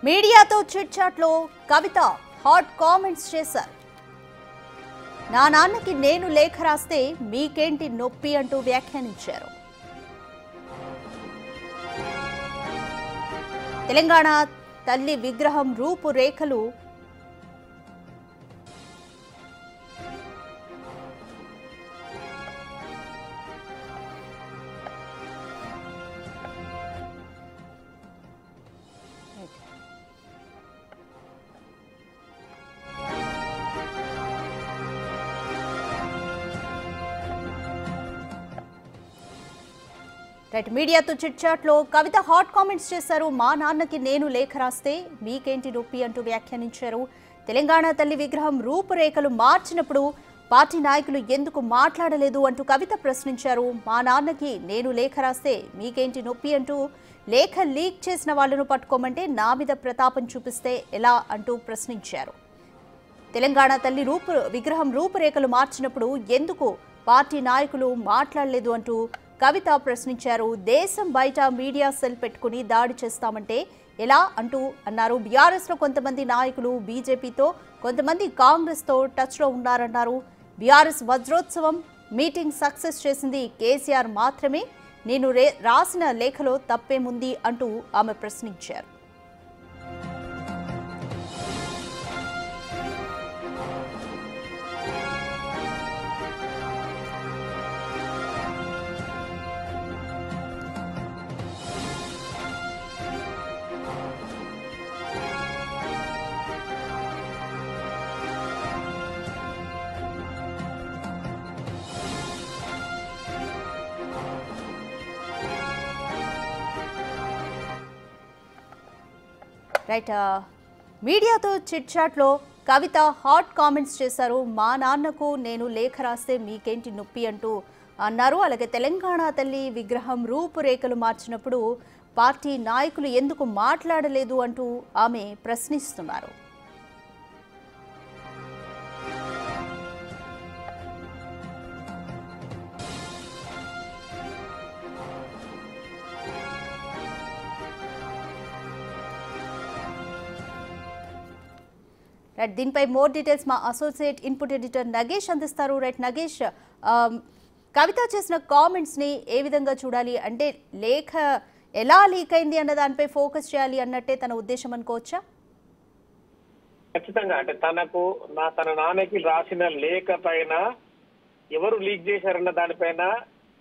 మీడియాతో chit chat లో కవిత hot comments చేశారు. నా నాన్నకి నేను లేఖ రాస్తే మీకేంటి నొప్పి అంటూ వ్యాఖ్యానించారు. తెలంగాణ తల్లి విగ్రహం రూపురేఖలు మీడియాతో చిట్ చాట్ లో కవిత హాట్ కామెంట్స్ చేశారు. మా నాన్నకి నేను లేఖ రాస్తే మీకేంటి నొప్పి అంటూ వ్యాఖ్యానించారు. తెలంగాణ తల్లి విగ్రహం రూపురేఖలు మార్చినప్పుడు పార్టీ నాయకులు ఎందుకు మాట్లాడలేదు అంటూ కవిత ప్రశ్నించారు. మా నాన్నకి నేను లేఖ రాస్తే మీకేంటి నొప్పి అంటూ లేఖ లీక్ చేసిన వాళ్లను పట్టుకోమంటే నా మీద ప్రతాపం చూపిస్తే ఎలా అంటూ ప్రశ్నించారు. తెలంగాణ తల్లి విగ్రహం రూపురేఖలు మార్చినప్పుడు ఎందుకు పార్టీ నాయకులు మాట్లాడలేదు అంటూ కవిత ప్రశ్నించారు. దేశం బయట మీడియా సెల్ పెట్టుకుని దాడి చేస్తామంటే ఎలా అంటూ అన్నారు. బీఆర్ఎస్ లో కొంతమంది నాయకులు బీజేపీతో, కొంతమంది కాంగ్రెస్ తో టచ్ లో ఉన్నారన్నారు. బీఆర్ఎస్ వజ్రోత్సవం మీటింగ్ సక్సెస్ చేసింది కేసీఆర్ మాత్రమే, నేను రాసిన లేఖలో తప్పేముంది అంటూ ఆమె ప్రశ్నించారు. మీడియాతో చిట్ చాట్ లో కవిత హాట్ కామెంట్స్ చేశారు. మా నాన్నకు నేను లేఖ రాస్తే మీకేంటి నొప్పి అంటూ అన్నారు. అలాగే తెలంగాణ తల్లి విగ్రహం రూపురేఖలు మార్చినప్పుడు పార్టీ నాయకులు ఎందుకు మాట్లాడలేదు అంటూ ఆమె ప్రశ్నిస్తున్నారు. దీనిపై మోర్ డీటెయిల్స్ మా అసోసియేట్ ఇన్పుట్ ఎడిటర్ నగేష్ అందిస్తారు. నగేష్, కవిత చేసిన కామెంట్స్ ని ఏ విధంగా చూడాలి? అంటే లేఖ ఎలా లీక్ అయింది అన్న దానిపై ఫోకస్ చేయాలి అన్నట్టే తన ఉద్దేశం అనుకోవచ్చా? ఖచ్చితంగా. అంటే తన నాన్నకి రాసిన లేఖ పైన ఎవరు లీక్ చేశారన్న దానిపైన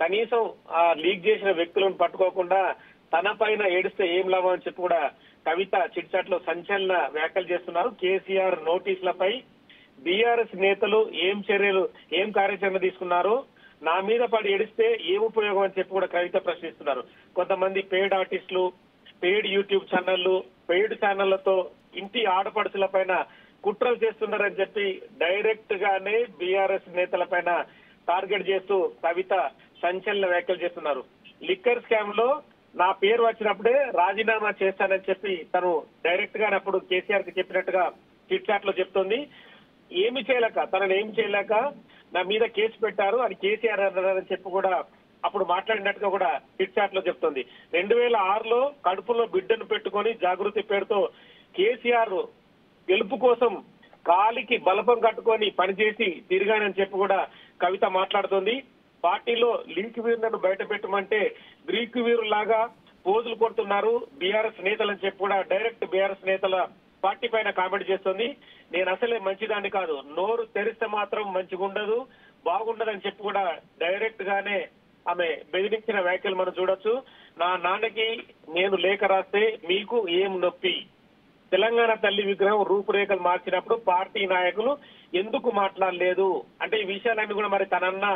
కనీసం ఆ లీక్ చేసిన వ్యక్తులను పట్టుకోకుండా తన పైన ఏడిస్తే ఏం లాభం అని చెప్పి కూడా కవిత చిట్ చాట్ లో సంచలన వ్యాఖ్యలు చేస్తున్నారు. కేసీఆర్ నోటీసులపై బీఆర్ఎస్ నేతలు ఏం కార్యాచరణ తీసుకున్నారు, నా మీద పడి ఏడిస్తే ఏం ఉపయోగం అని చెప్పి కూడా కవిత ప్రశ్నిస్తున్నారు. కొంతమంది పెయిడ్ ఆర్టిస్టులు, పెయిడ్ యూట్యూబ్ ఛానళ్లు, పెయిడ్ ఛానళ్లతో ఇంటి ఆడపడుచుల పైన కుట్రలు చేస్తున్నారని చెప్పి డైరెక్ట్ గానే బీఆర్ఎస్ నేతల పైన టార్గెట్ చేస్తూ కవిత సంచలన వ్యాఖ్యలు చేస్తున్నారు. లిక్కర్ స్కామ్ లో నా పేరు వచ్చినప్పుడే రాజీనామా చేస్తానని చెప్పి తను డైరెక్ట్ గా అప్పుడు కేసీఆర్ కి చెప్పినట్టుగా చిట్ చాట్ లో చెప్తోంది. తనను ఏం చేయలేక నా మీద కేసు పెట్టారు అని కేసీఆర్ అన్నారని చెప్పి కూడా అప్పుడు మాట్లాడినట్టుగా కూడా చిట్ చాట్ లో చెప్తోంది. 2006లో కడుపులో బిడ్డను పెట్టుకొని జాగృతి పేరుతో కేసీఆర్ గెలుపు కోసం కాలికి బలపం కట్టుకొని పనిచేసి తిరిగానని చెప్పి కూడా కవిత మాట్లాడుతోంది. పార్టీలో లింక్ వీరులను బయట పెట్టమంటే గ్రీక్ వీరులాగా పోజులు కొడుతున్నారు బీఆర్ఎస్ నేతలని చెప్పి కూడా డైరెక్ట్ బీఆర్ఎస్ నేతల పార్టీ పైన కామెంట్ చేస్తుంది. నేను అసలే మంచిదాన్ని కాదు, నోరు తెరిస్తే మాత్రం మంచిగుండదు, బాగుండదని చెప్పి కూడా డైరెక్ట్ గానే ఆమె బెదిరించిన వ్యాఖ్యలు మనం చూడొచ్చు. నా నాన్నకి నేను లేఖ రాస్తే మీకు ఏం నొప్పి, తెలంగాణ తల్లి విగ్రహం రూపురేఖలు మార్చినప్పుడు పార్టీ నాయకులు ఎందుకు మాట్లాడలేదు అంటే ఈ విషయాలన్నీ కూడా మరి తనన్న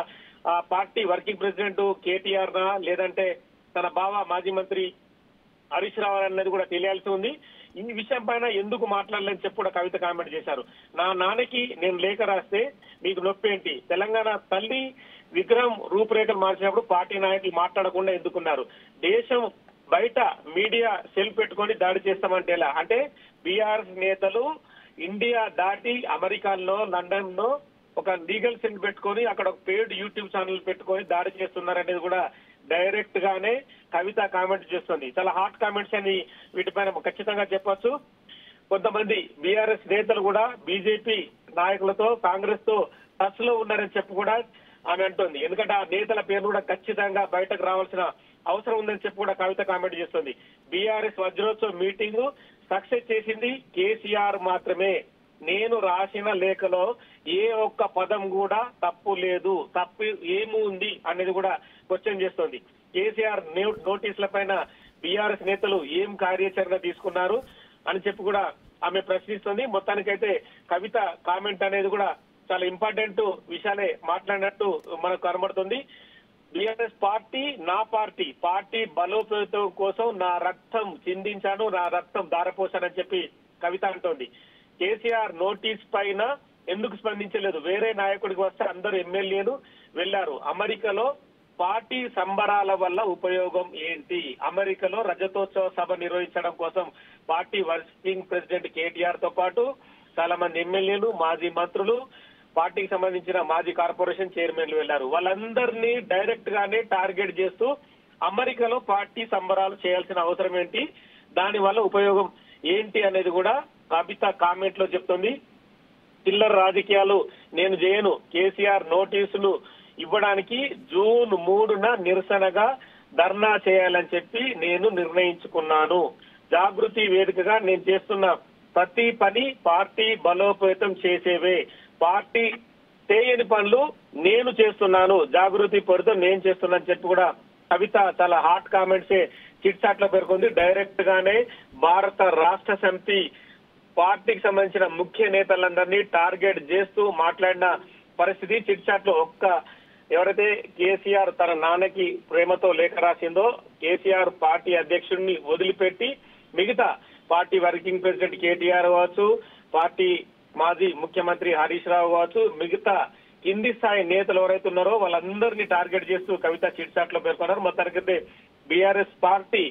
పార్టీ వర్కింగ్ ప్రెసిడెంట్ కేటీఆర్ నా లేదంటే తన బావ మాజీ మంత్రి హరీష్ రావు అన్నది కూడా తెలియాల్సి ఉంది. ఈ విషయం పైన ఎందుకు మాట్లాడలేని చెప్పి కూడా కవిత కామెంట్ చేశారు. నా నాన్నకి నేను లేఖ రాస్తే మీకు నొప్పి ఏంటి, తెలంగాణ తల్లి విగ్రహం రూపురేఖలు మార్చినప్పుడు పార్టీ నాయకులు మాట్లాడకుండా ఎందుకున్నారు, దేశం బయట మీడియా సెల్ పెట్టుకొని దాడి చేస్తామంటే ఎలా అంటే బీఆర్ఎస్ నేతలు ఇండియా దాటి అమెరికాలో లండన్ లో ఒక లీగల్ సెల్ పెట్టుకొని అక్కడ ఒక పెయిడ్ యూట్యూబ్ ఛానల్ పెట్టుకొని దాడి చేస్తున్నారనేది కూడా డైరెక్ట్ గానే కవిత కామెంట్ చేస్తుంది. చాలా హాట్ కామెంట్స్ అని వీటిపైన ఖచ్చితంగా చెప్పొచ్చు. కొంతమంది బీఆర్ఎస్ నేతలు కూడా బీజేపీ నాయకులతో కాంగ్రెస్ తో టచ్ లో ఉన్నారని చెప్పి కూడా ఆమె అంటుంది. ఎందుకంటే ఆ నేతల పేర్లు కూడా ఖచ్చితంగా బయటకు రావాల్సిన అవసరం ఉందని చెప్పి కూడా కవిత కామెంట్ చేస్తుంది. బీఆర్ఎస్ వజ్రోత్సవ మీటింగ్ సక్సెస్ చేసింది కేసీఆర్ మాత్రమే. నేను రాసిన లేఖలో ఏ ఒక్క పదం కూడా తప్పు లేదు, తప్పు ఏముంది అనేది కూడా క్వశ్చన్ చేస్తోంది. కేసీఆర్ నోటీసుల పైన బీఆర్ఎస్ నేతలు ఏం కార్యాచరణ తీసుకున్నారు అని చెప్పి కూడా ఆమె ప్రశ్నిస్తుంది. మొత్తానికైతే కవిత కామెంట్ అనేది కూడా చాలా ఇంపార్టెంట్ విషయాలే మాట్లాడినట్టు మనకు కనబడుతుంది. బీఆర్ఎస్ పార్టీ నా పార్టీ, పార్టీ బలోపేతం కోసం నా రక్తం చిందించాను, నా రక్తం దారపోసానని చెప్పి కవిత అంటోంది. కేసీఆర్ నోటీస్ పైన ఎందుకు స్పందించలేదు? వేరే నాయకుడికి వస్తే అందరూ ఎమ్మెల్యేలు వెళ్లారు. అమెరికాలో పార్టీ సంబరాల వల్ల ఉపయోగం ఏంటి? అమెరికాలో రజతోత్సవ సభ నిర్వహించడం కోసం పార్టీ వర్కింగ్ ప్రెసిడెంట్ కేటీఆర్ తో పాటు చాలా మంది ఎమ్మెల్యేలు, మాజీ మంత్రులు, పార్టీకి సంబంధించిన మాజీ కార్పొరేషన్ చైర్మన్లు వెళ్లారు. వాళ్ళందరినీ డైరెక్ట్ గానే టార్గెట్ చేస్తూ అమెరికాలో పార్టీ సంబరాలు చేయాల్సిన అవసరం ఏంటి, దాని వల్ల ఉపయోగం ఏంటి అనేది కూడా కవిత కామెంట్ లో చెప్తుంది. చిల్లర రాజకీయాలు నేను చేయను, కేసీఆర్ నోటీసులు ఇవ్వడానికి జూన్ 3న నిరసనగా ధర్నా చేయాలని చెప్పి నేను నిర్ణయించుకున్నాను. జాగృతి వేదికగా నేను చేస్తున్న ప్రతి పని పార్టీ బలోపేతం చేసేవే, పార్టీ చేయని పనులు నేను చేస్తున్నాను, జాగృతి పేరుతో నేను చేస్తున్నాను చెప్పి కూడా కవిత చాలా హాట్ కామెంట్సే చిట్ చాట్ లో పేర్కొంది. డైరెక్ట్ గానే భారత రాష్ట్ర సమితి పార్టీకి సంబంధించిన ముఖ్య నేతలందరినీ టార్గెట్ చేస్తూ మాట్లాడిన పరిస్థితి చిట్ చాట్ లో. ఎవరైతే కేసీఆర్ తన నాన్నకి ప్రేమతో లేఖ రాసిందో, కేసీఆర్ పార్టీ అధ్యక్షుడిని వదిలిపెట్టి మిగతా పార్టీ వర్కింగ్ ప్రెసిడెంట్ కేటీఆర్ కావచ్చు, పార్టీ మాజీ ముఖ్యమంత్రి హరీష్ రావు కావచ్చు, మిగతా కింది స్థాయి నేతలు ఎవరైతే ఉన్నారో వాళ్ళందరినీ టార్గెట్ చేస్తూ కవిత చిట్ చాట్ లో పేర్కొన్నారు. మొత్తానికైతే బీఆర్ఎస్ పార్టీ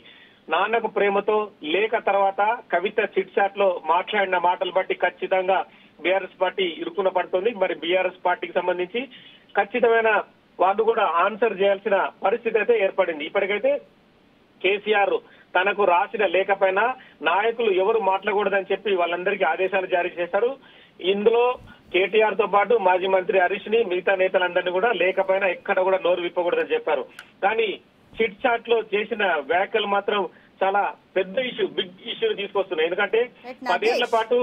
నాన్నకు ప్రేమతో లేఖ తర్వాత కవిత చిట్ చాట్ లో మాట్లాడిన మాటలు బట్టి ఖచ్చితంగా బీఆర్ఎస్ పార్టీ ఇరుకున పడుతుంది. మరి బీఆర్ఎస్ పార్టీకి సంబంధించి ఖచ్చితమైన వాళ్ళు కూడా ఆన్సర్ చేయాల్సిన పరిస్థితి అయితే ఏర్పడింది. ఇప్పటికైతే కేసీఆర్ తనకు రాసిన లేఖ పైన నాయకులు ఎవరు మాట్లాడకూడదని చెప్పి వాళ్ళందరికీ ఆదేశాలు జారీ చేశారు. ఇందులో కేటీఆర్ తో పాటు మాజీ మంత్రి హరీష్ ని, మిగతా నేతలందరినీ కూడా లేఖ పైన ఎక్కడ కూడా నోరు విప్పకూడదని చెప్పారు. కానీ చిట్ చాట్ లో చేసిన వ్యాఖ్యలు మాత్రం చాలా పెద్ద ఇష్యూ, బిగ్ ఇష్యూని తీసుకొస్తున్నాయి. ఎందుకంటే 10 ఏళ్ల పాటు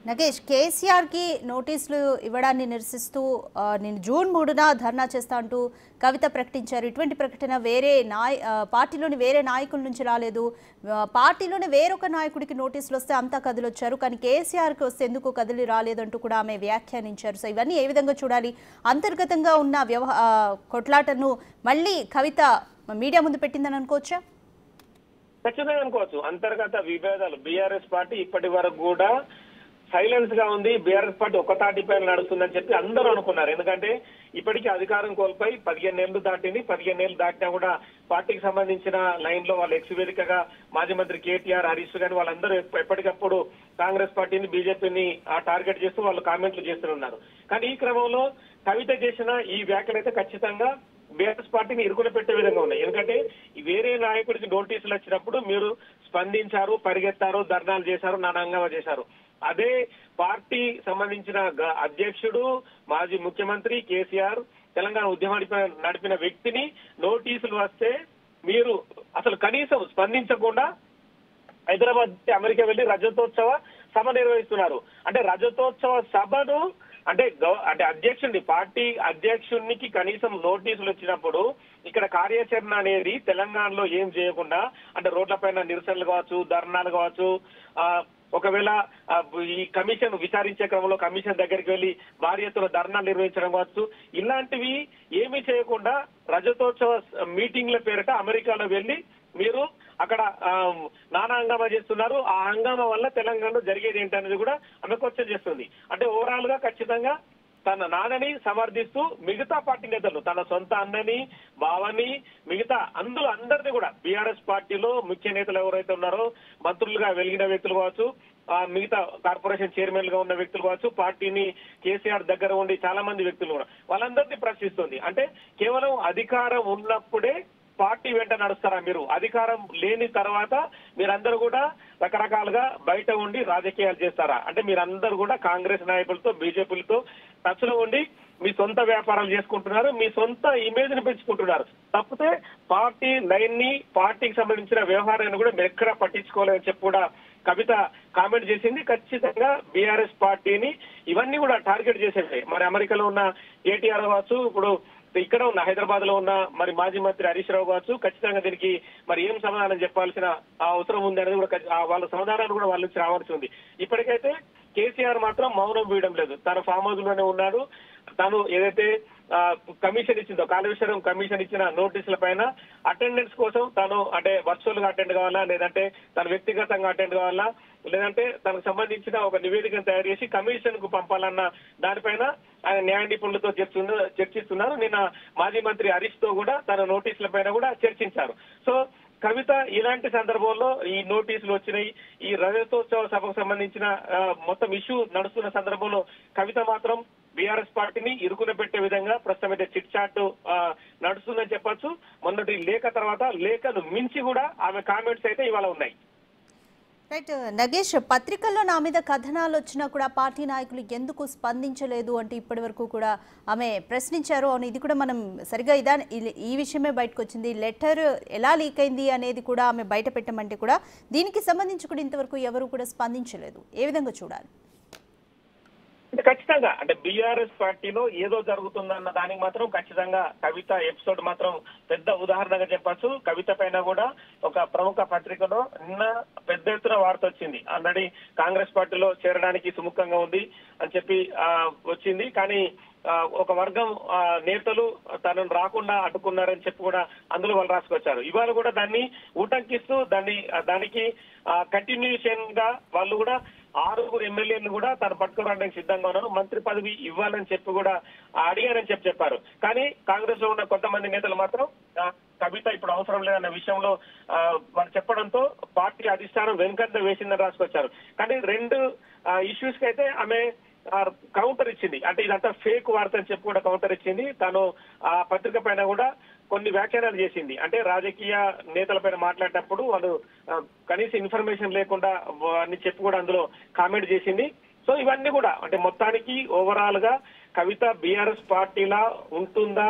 నగేష్, కేసీఆర్ కి నోటీసులు ఇవ్వడాన్ని నిరసిస్తూ నేను జూన్ 3న ధర్నా చేస్తా అంటూ కవిత ప్రకటించారు. ఇటువంటి ప్రకటన వేరే పార్టీలోని వేరే నాయకుల నుంచి రాలేదు. పార్టీలోని వేరొక నాయకుడికి నోటీసులు వస్తే అంతా కదిలొచ్చారు, కానీ కేసీఆర్కి వస్తే ఎందుకు కదిలి రాలేదంటూ కూడా ఆమె వ్యాఖ్యానించారు. సో ఇవన్నీ ఏ విధంగా చూడాలి? అంతర్గతంగా ఉన్న కొట్లాటను మళ్ళీ కవిత మీడియా ముందు పెట్టిందని అనుకోవచ్చా? ఖచ్చితంగా అనుకోవచ్చు. అంతర్గత విభేదాలు, బీఆర్ఎస్ పార్టీ ఇప్పటి వరకు కూడా సైలెన్స్ గా ఉంది, బీఆర్ఎస్ పార్టీ ఒక తాటిపైన నడుస్తుందని చెప్పి అందరూ అనుకున్నారు. ఎందుకంటే ఇప్పటికీ అధికారం కోల్పోయి 15 ఏళ్లు దాటింది. 15 ఏళ్లు దాటినా కూడా పార్టీకి సంబంధించిన లైన్ లో వాళ్ళు ఎక్స్ వేదికగా మాజీ మంత్రి కేటీఆర్, హరీష్ గాని వాళ్ళందరూ ఎప్పటికప్పుడు కాంగ్రెస్ పార్టీని, బీజేపీని టార్గెట్ చేస్తూ వాళ్ళు కామెంట్లు చేస్తున్నారు. కానీ ఈ క్రమంలో కవిత చేసిన ఈ వ్యాఖ్యలు అయితే ఖచ్చితంగా బీఆర్ఎస్ పార్టీని ఇరుకున పెట్టే విధంగా ఉన్నాయి. ఎందుకంటే వేరే నాయకుడికి నోటీసులు వచ్చినప్పుడు మీరు స్పందించారు, పరిగెత్తారు, ధర్నాలు చేశారు, నానాంగమా చేశారు. అదే పార్టీ సంబంధించిన అధ్యక్షుడు, మాజీ ముఖ్యమంత్రి కేసీఆర్ తెలంగాణ ఉద్యమాన్ని నడిపిన వ్యక్తిని నోటీసులు వస్తే మీరు అసలు కనీసం స్పందించకుండా హైదరాబాద్ అమెరికా వెళ్లి రజతోత్సవ సభ నిర్వహిస్తున్నారు. అంటే రజతోత్సవ సభను అంటే అధ్యక్షుడిని, పార్టీ అధ్యక్షుడికి కనీసం నోటీసులు వచ్చినప్పుడు ఇక్కడ కార్యాచరణ అనేది తెలంగాణలో ఏం చేయకుండా, అంటే రోడ్లపైన నిరసనలు కావచ్చు, ధర్నాలు కావచ్చు, ఒకవేళ ఈ కమిషన్ విచారించే క్రమంలో కమిషన్ దగ్గరికి వెళ్లి భారీ ఎత్తున ధర్నాలు నిర్వహించడం కావచ్చు, ఇలాంటివి ఏమీ చేయకుండా రజతోత్సవ మీటింగ్ల పేరిట అమెరికాలో వెళ్లి మీరు అక్కడ నానా హంగామా చేస్తున్నారు. ఆ హంగామా వల్ల తెలంగాణలో జరిగేది ఏంటనేది కూడా ఆమె క్వశ్చన్ చేస్తుంది. అంటే ఓవరాల్ గా ఖచ్చితంగా తన నాన్నని సమర్థిస్తూ మిగతా పార్టీ నేతలు, తన సొంత అన్నని, బావని, మిగతా అందరినీ కూడా బీఆర్ఎస్ పార్టీలో ముఖ్య నేతలు ఎవరైతే ఉన్నారో, మంత్రులుగా వెలిగిన వ్యక్తులు కావచ్చు, మిగతా కార్పొరేషన్ చైర్మన్ గా ఉన్న వ్యక్తులు కావచ్చు, పార్టీని కేసీఆర్ దగ్గర ఉండి చాలా మంది వ్యక్తులు కూడా వాళ్ళందరినీ ప్రశ్నిస్తుంది. అంటే కేవలం అధికారం ఉన్నప్పుడే పార్టీ వెంట నడుస్తారా? మీరు అధికారం లేని తర్వాత మీరందరూ కూడా రకరకాలుగా బయట ఉండి రాజకీయాలు చేస్తారా? అంటే మీరందరూ కూడా కాంగ్రెస్ నాయకులతో బీజేపీలతో టచ్ లో ఉండి మీ సొంత వ్యాపారాలు చేసుకుంటున్నారు, మీ సొంత ఇమేజ్ ని పెంచుకుంటున్నారు. తప్పితే పార్టీ లైన్ ని, పార్టీకి సంబంధించిన వ్యవహారాన్ని కూడా మీరు ఎక్కడా పట్టించుకోలేదని చెప్పి కూడా కవిత కామెంట్ చేసింది. ఖచ్చితంగా బీఆర్ఎస్ పార్టీని ఇవన్నీ కూడా టార్గెట్ చేసేవి. మరి అమెరికాలో ఉన్న కేటీఆర్ కావచ్చు, ఇప్పుడు ఇక్కడ ఉన్న హైదరాబాద్ లో ఉన్న మరి మాజీ మంత్రి హరీష్ రావు కావచ్చు, ఖచ్చితంగా దీనికి మరి ఏం సమాధానం చెప్పాల్సిన అవసరం ఉంది అనేది కూడా వాళ్ళ సమాధానాలు కూడా వాళ్ళ నుంచి రావాల్సి ఉంది. ఇప్పటికైతే కేసీఆర్ మాత్రం మౌనం వీయడం లేదు. తన ఫామ్ హౌస్ లోనే ఉన్నాడు. తాను ఏదైతే కమిషన్ ఇచ్చిందో, కాళేశ్వరం కమిషన్ ఇచ్చిన నోటీసుల పైన అటెండెన్స్ కోసం తాను అంటే వర్చువల్ గా అటెండ్ కావాలా, లేదంటే తను వ్యక్తిగతంగా అటెండ్ కావాలా, లేదంటే తనకు సంబంధించిన ఒక నివేదికను తయారు చేసి కమిషన్ కు పంపాలన్న దానిపైన ఆయన న్యాయ నిపుణులతో చర్చిస్తున్నారు. నిన్న మాజీ మంత్రి హరీష్ తో కూడా తన నోటీసుల పైన కూడా చర్చించారు. సో కవిత ఇలాంటి సందర్భంలో ఈ నోటీసులు వచ్చినాయి. ఈ రజతోత్సవ సభకు సంబంధించిన మొత్తం ఇష్యూ నడుస్తున్న సందర్భంలో కవిత మాత్రం బీఆర్ఎస్ పార్టీని ఇరుకున పెట్టే విధంగా ప్రస్తుతం అయితే చిట్ చాట్ నడుస్తుందని చెప్పొచ్చు. మొన్నటి లేఖ తర్వాత లేఖను మించి కూడా ఆమె కామెంట్స్ అయితే ఇవాళ ఉన్నాయి. రైట్ నగేష్, పత్రికల్లో నా మీద కథనాలు వచ్చినా కూడా పార్టీ నాయకులు ఎందుకు స్పందించలేదు అంటే ఇప్పటి వరకు కూడా ఆమె ప్రశ్నించారు. అవును, ఇది కూడా మనం సరిగా ఈ విషయమే బయటకు వచ్చింది. లెటర్ ఎలా లీక్ అయింది అనేది కూడా ఆమె బయట పెట్టమంటే కూడా దీనికి సంబంధించి కూడా ఇంతవరకు ఎవరు కూడా స్పందించలేదు. ఏ విధంగా చూడాలి? ఖచ్చితంగా అంటే బీఆర్ఎస్ పార్టీలో ఏదో జరుగుతుందన్న దానికి మాత్రం ఖచ్చితంగా కవిత ఎపిసోడ్ మాత్రం పెద్ద ఉదాహరణగా చెప్పచ్చు. కవిత పైన కూడా ఒక ప్రముఖ పత్రికలో నిన్న పెద్ద ఎత్తున వార్త వచ్చింది. ఆల్రెడీ కాంగ్రెస్ పార్టీలో చేరడానికి సుముఖంగా ఉంది అని చెప్పి వచ్చింది. కానీ ఒక వర్గం నేతలు తనను రాకుండా అడ్డుకున్నారని చెప్పి కూడా అందులో వాళ్ళు రాసుకొచ్చారు. ఇవాళ కూడా దాన్ని ఉటంకిస్తూ దానికి కంటిన్యూషన్ గా వాళ్ళు కూడా 6 ఎమ్మెల్యేలు కూడా తను పట్టుకోవడానికి సిద్ధంగా ఉన్నారు, మంత్రి పదవి ఇవ్వాలని చెప్పి కూడా అడిగారని చెప్పారు. కానీ కాంగ్రెస్ లో ఉన్న కొంతమంది నేతలు మాత్రం కవిత ఇప్పుడు అవసరం లేదన్న విషయంలో వాళ్ళు చెప్పడంతో పార్టీ అధిష్టానం వెనుకంత వేసిందని రాసుకొచ్చారు. కానీ 2 ఇష్యూస్ కి అయితే ఆమె కౌంటర్ ఇచ్చింది. అంటే ఇదంతా ఫేక్ వార్త అని చెప్పి కూడా కౌంటర్ ఇచ్చింది. తను ఆ పత్రిక పైన కూడా కొన్ని వ్యాఖ్యానాలు చేసింది. అంటే రాజకీయ నేతల పైన మాట్లాడేటప్పుడు వాళ్ళు కనీస ఇన్ఫర్మేషన్ లేకుండా అని చెప్పి కూడా అందులో కామెంట్ చేసింది. సో ఇవన్నీ కూడా అంటే మొత్తానికి ఓవరాల్ గా కవిత బీఆర్ఎస్ పార్టీలా ఉంటుందా